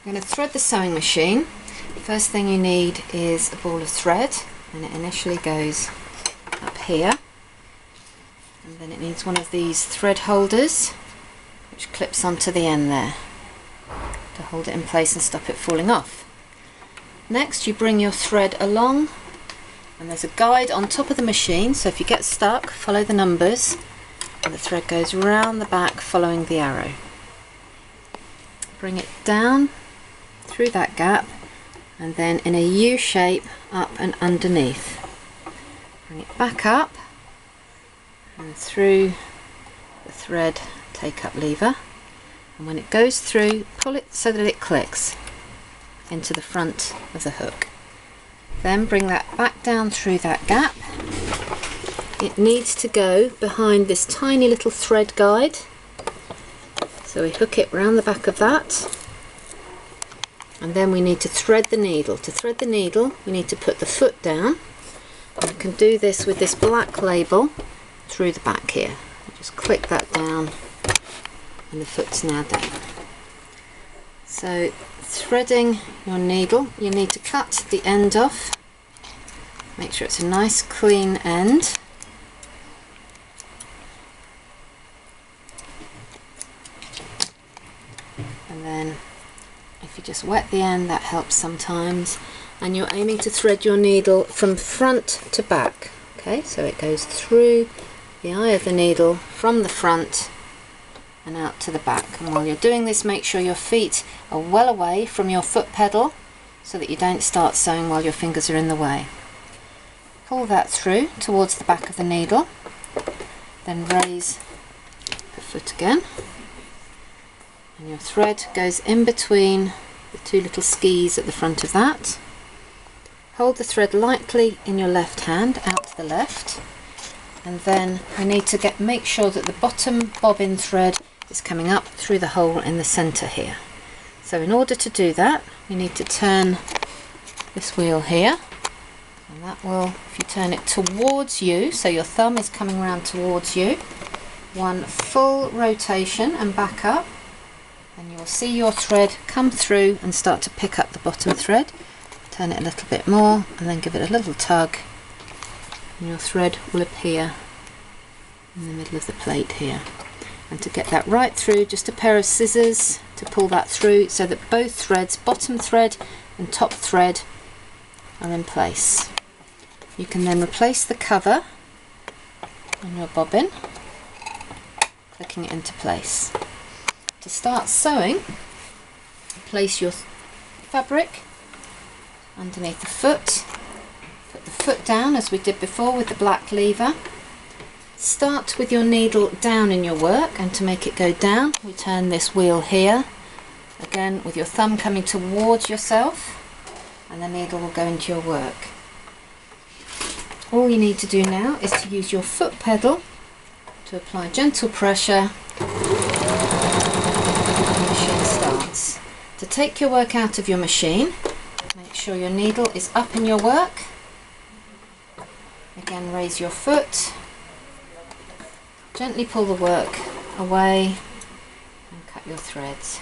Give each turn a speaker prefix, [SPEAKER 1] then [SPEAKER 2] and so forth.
[SPEAKER 1] I'm going to thread the sewing machine. First thing you need is a ball of thread, and it initially goes up here, and then it needs one of these thread holders which clips onto the end there to hold it in place and stop it falling off. Next you bring your thread along, and there's a guide on top of the machine, so if you get stuck, follow the numbers and the thread goes round the back following the arrow. Bring it down through that gap and then in a U shape up and underneath. Bring it back up and through the thread take up lever, and when it goes through, pull it so that it clicks into the front of the hook. Then bring that back down through that gap. It needs to go behind this tiny little thread guide, so we hook it round the back of that, and then we need to thread the needle. To thread the needle we need to put the foot down, and you can do this with this black label through the back here. Just click that down and the foot's now down. So threading your needle, you need to cut the end off, make sure it's a nice clean end. And then if you just wet the end, that helps sometimes, and you're aiming to thread your needle from front to back. Okay, so it goes through the eye of the needle from the front and out to the back. And while you're doing this, make sure your feet are well away from your foot pedal so that you don't start sewing while your fingers are in the way. Pull that through towards the back of the needle, then raise the foot again, and your thread goes in between the two little skis at the front of that. Hold the thread lightly in your left hand out to the left, and then we need to make sure that the bottom bobbin thread is coming up through the hole in the center here. So in order to do that, you need to turn this wheel here, and that will, if you turn it towards you, so your thumb is coming round towards you, one full rotation and back up, and you will see your thread come through and start to pick up the bottom thread. Turn it a little bit more and then give it a little tug, and your thread will appear in the middle of the plate here. And to get that right through, just a pair of scissors to pull that through so that both threads, bottom thread and top thread, are in place. You can then replace the cover on your bobbin, clicking it into place. To start sewing, place your fabric underneath the foot, put the foot down as we did before with the black lever. Start with your needle down in your work, and to make it go down we turn this wheel here, again with your thumb coming towards yourself, and the needle will go into your work. All you need to do now is to use your foot pedal to apply gentle pressure and the machine starts. To take your work out of your machine, make sure your needle is up in your work. Again, raise your foot, gently pull the work away and cut your threads.